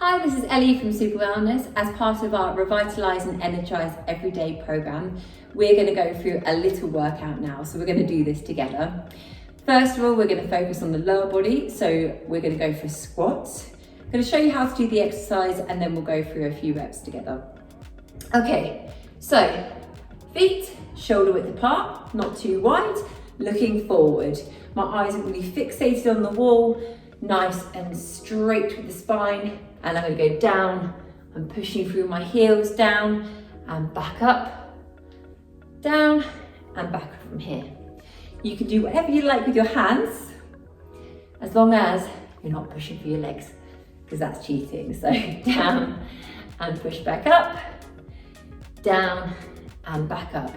Hi, this is Ellie from Super Wellness. As part of our Revitalise and Energise Everyday programme, we're going to go through a little workout now. So we're going to do this together. First of all, we're going to focus on the lower body. So we're going to go for squats. I'm going to show you how to do the exercise and then we'll go through a few reps together. Okay, so feet shoulder width apart, not too wide, looking forward. My eyes are really fixated on the wall, nice and straight with the spine. And I'm going to go down. I'm pushing through my heels down and back up, down and back up from here. You can do whatever you like with your hands, as long as you're not pushing for your legs, because that's cheating. So down and push back up, down and back up.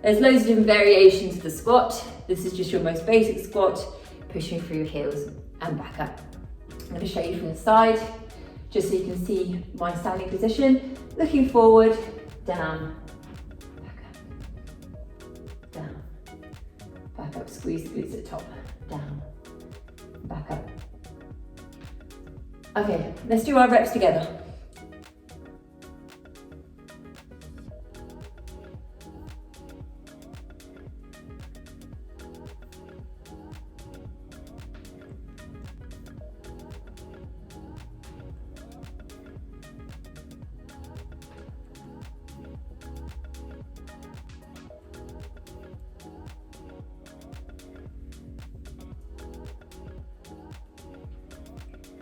There's loads of different variations of the squat. This is just your most basic squat, pushing through your heels and back up. I'm going to show you from the side, just so you can see my standing position. Looking forward, down, back up, down, back up, squeeze the glutes at the top, down, back up. Okay, let's do our reps together.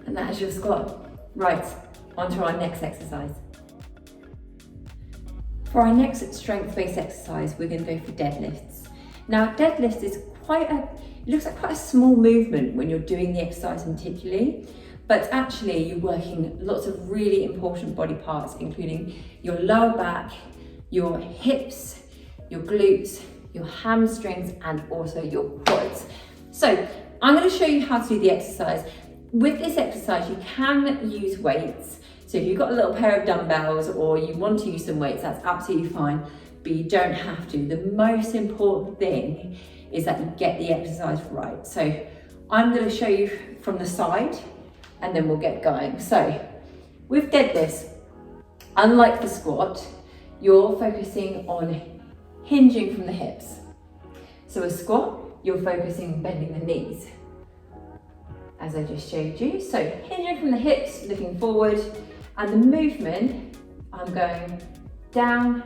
And that is your squat. Right, onto our next exercise. For our next strength-based exercise, we're going to go for deadlifts. Now, deadlift is it looks like quite a small movement when you're doing the exercise particularly, but actually you're working lots of really important body parts, including your lower back, your hips, your glutes, your hamstrings, and also your quads. So I'm going to show you how to do the exercise. With this exercise, you can use weights. So if you've got a little pair of dumbbells or you want to use some weights, that's absolutely fine, but you don't have to. The most important thing is that you get the exercise right. So I'm going to show you from the side and then we'll get going. So with deadlifts, unlike the squat, you're focusing on hinging from the hips. So a squat, you're focusing on bending the knees, as I just showed you. So hinging from the hips, looking forward, and the movement, I'm going down,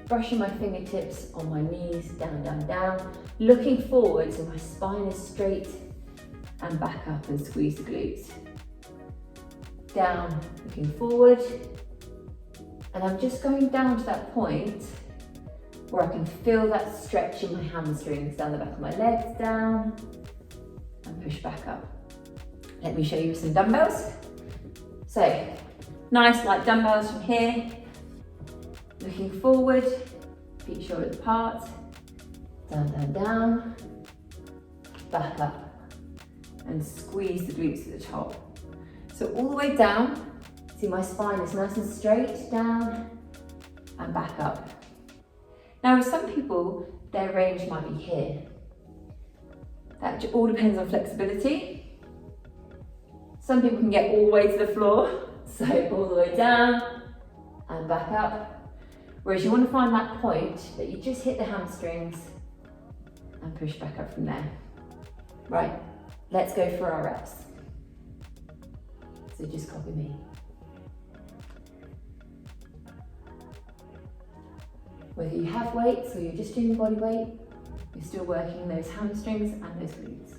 brushing my fingertips on my knees, down, down, down, looking forward so my spine is straight, and back up and squeeze the glutes. Down, looking forward, and I'm just going down to that point where I can feel that stretch in my hamstrings, down the back of my legs, down, and push back up. Let me show you some dumbbells. So, nice light dumbbells from here. Looking forward, feet shoulder apart. Down, down, down. Back up. And squeeze the glutes at the top. So all the way down. See my spine is nice and straight. Down and back up. Now with some people, their range might be here. That all depends on flexibility. Some people can get all the way to the floor, so all the way down and back up. Whereas you want to find that point that you just hit the hamstrings and push back up from there. Right, let's go for our reps. So just copy me. Whether you have weights or you're just doing body weight, you're still working those hamstrings and those glutes.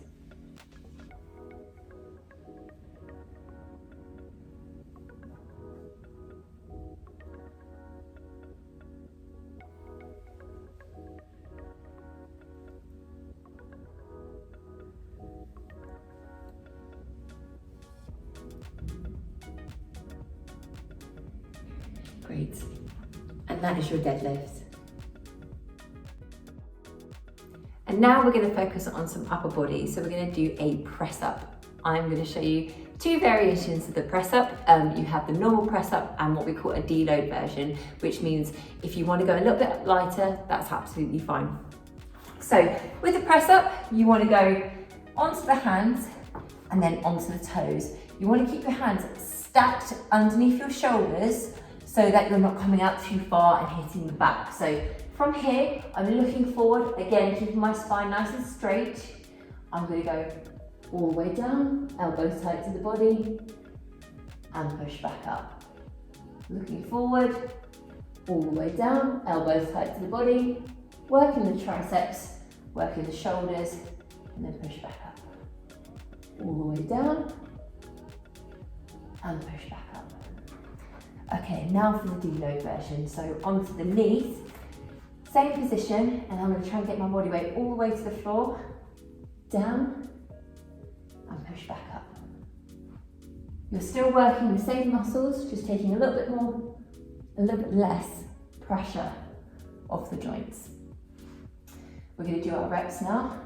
Great. And that is your deadlifts. And now we're going to focus on some upper body. So we're going to do a press up. I'm going to show you two variations of the press up. You have the normal press up and what we call a deload version, which means if you want to go a little bit lighter, that's absolutely fine. So with the press up, you want to go onto the hands and then onto the toes. you want to keep your hands stacked underneath your shoulders so that you're not coming out too far and hitting the back. So from here, I'm looking forward, again, keeping my spine nice and straight. I'm going to go all the way down, elbows tight to the body, and push back up. Looking forward, all the way down, elbows tight to the body, working the triceps, working the shoulders, and then push back up. All the way down, and push back up. Okay, now for the deload version. So onto the knees, same position, and I'm going to try and get my body weight all the way to the floor, down, and push back up. You're still working the same muscles, just taking a little bit less pressure off the joints. We're going to do our reps now,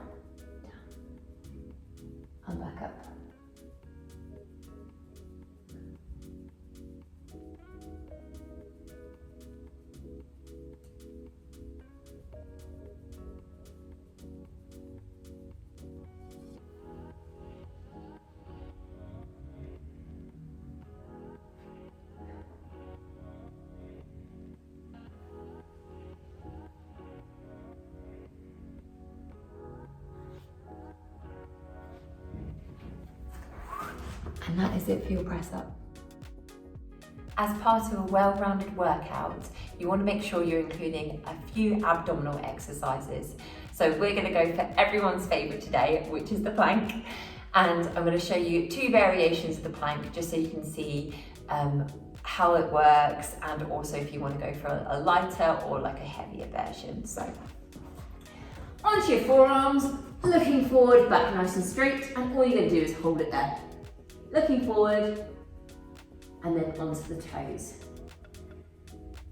and back up. And that is it for your press up. As part of a well-rounded workout, you want to make sure you're including a few abdominal exercises. So we're going to go for everyone's favourite today, which is the plank. And I'm going to show you 2 variations of the plank, just so you can see how it works, and also if you want to go for a lighter or like a heavier version. So onto your forearms, looking forward, back nice and straight, and all you're going to do is hold it there. Looking forward, and then onto the toes.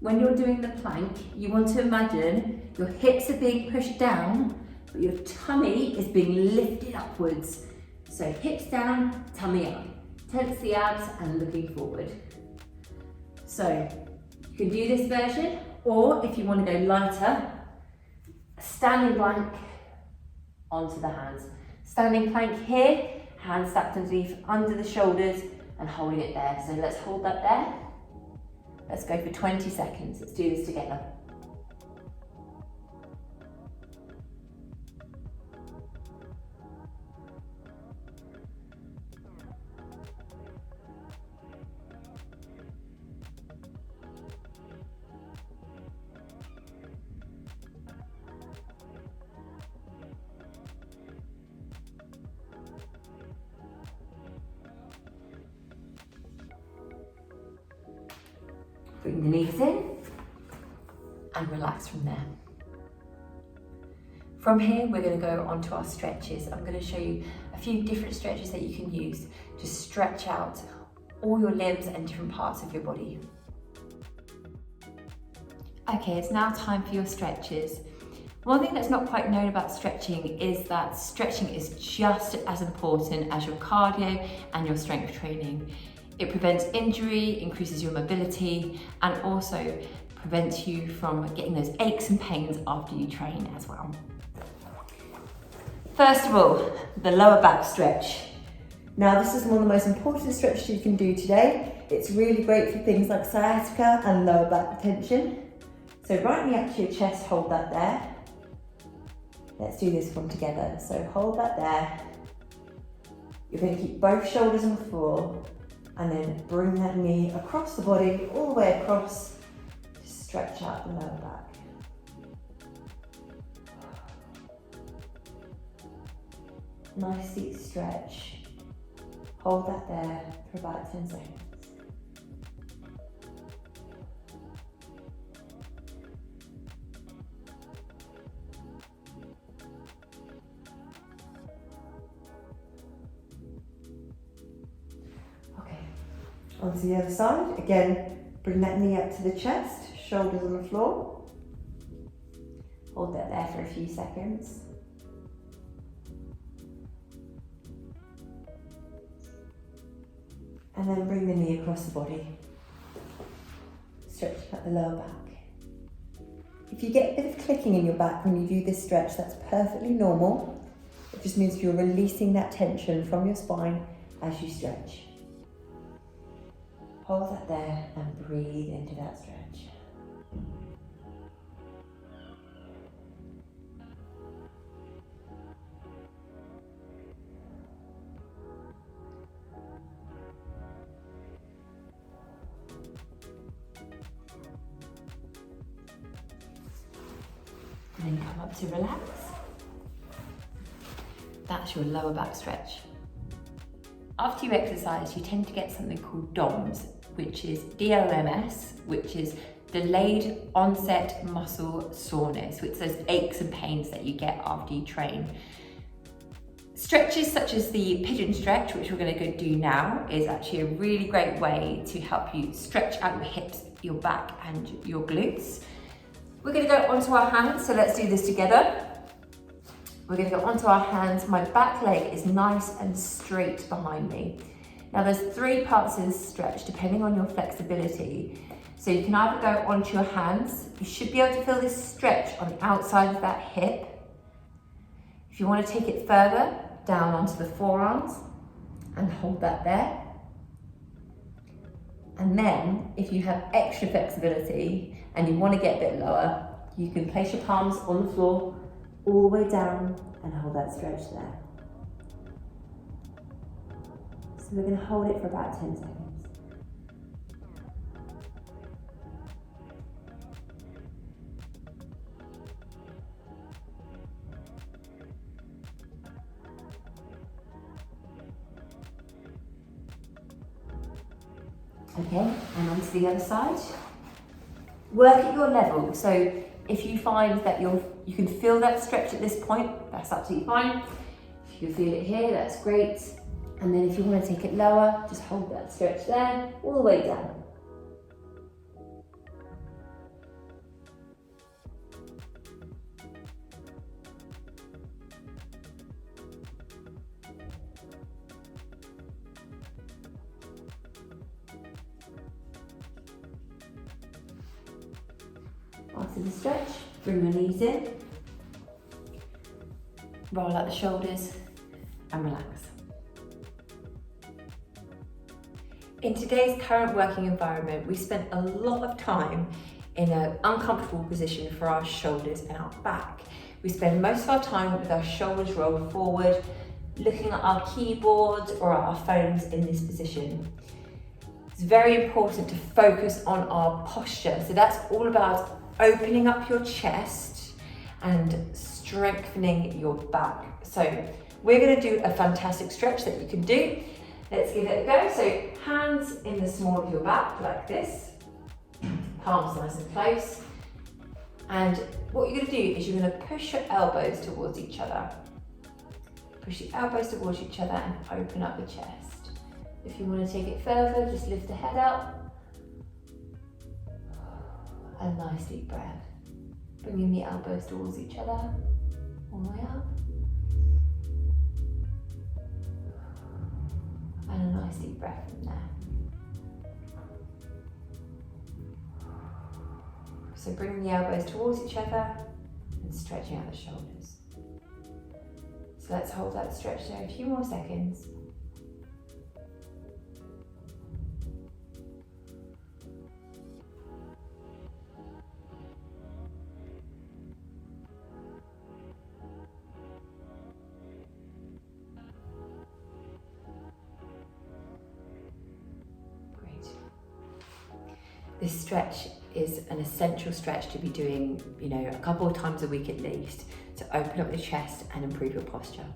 When you're doing the plank, you want to imagine your hips are being pushed down, but your tummy is being lifted upwards. So hips down, tummy up. Tense the abs and looking forward. So you can do this version, or if you want to go lighter, standing plank onto the hands. Standing plank here, hands stacked underneath, under the shoulders, and holding it there. So let's hold that there. Let's go for 20 seconds. Let's do this together. Bring the knees in and relax from there. From here, we're going to go onto our stretches. I'm going to show you a few different stretches that you can use to stretch out all your limbs and different parts of your body. Okay, it's now time for your stretches. One thing that's not quite known about stretching is that stretching is just as important as your cardio and your strength training. It prevents injury, increases your mobility, and also prevents you from getting those aches and pains after you train as well. First of all, the lower back stretch. Now this is one of the most important stretches you can do today. It's really great for things like sciatica and lower back tension. So right knee up to your chest, hold that there. Let's do this one together. So hold that there. You're going to keep both shoulders on the floor, and then bring that knee across the body, all the way across, to stretch out the lower back. Nice deep stretch. Hold that there for about 10 seconds. Onto the other side, again, bring that knee up to the chest, shoulders on the floor. Hold that there for a few seconds. And then bring the knee across the body. Stretch out the lower back. If you get a bit of clicking in your back when you do this stretch, that's perfectly normal. It just means you're releasing that tension from your spine as you stretch. Hold that there and breathe into that stretch. And then come up to relax. That's your lower back stretch. After you exercise, you tend to get something called DOMS, which is DOMS, which is delayed onset muscle soreness, which is those aches and pains that you get after you train. Stretches such as the pigeon stretch, which we're going to go do now, is actually a really great way to help you stretch out your hips, your back and your glutes. We're going to go onto our hands, so let's do this together. We're going to go onto our hands. My back leg is nice and straight behind me. Now there's 3 parts of this stretch depending on your flexibility. So you can either go onto your hands. You should be able to feel this stretch on the outside of that hip. If you want to take it further, down onto the forearms and hold that there. And then if you have extra flexibility and you want to get a bit lower, you can place your palms on the floor all the way down and hold that stretch there. So we're going to hold it for about 10 seconds. Okay, and onto the other side. Work at your level. So if you find that you can feel that stretch at this point, that's absolutely fine. If you can feel it here, that's great. And then if you want to take it lower, just hold that stretch there, all the way down. After the stretch, bring your knees in, roll out the shoulders and relax. In today's current working environment, we spend a lot of time in an uncomfortable position for our shoulders and our back. We spend most of our time with our shoulders rolled forward, looking at our keyboards or our phones in this position. It's very important to focus on our posture. So that's all about opening up your chest and strengthening your back. So we're going to do a fantastic stretch that you can do. Let's give it a go. So hands in the small of your back like this, palms nice and close. And what you're going to do is you're going to push your elbows towards each other. Push your elbows towards each other and open up the chest. If you want to take it further, just lift the head up. A nice deep breath. Bringing the elbows towards each other, all the way up. And a nice deep breath from there. So bringing the elbows towards each other and stretching out the shoulders. So let's hold that stretch there a few more seconds. This stretch is an essential stretch to be doing, a couple of times a week at least, to open up the chest and improve your posture.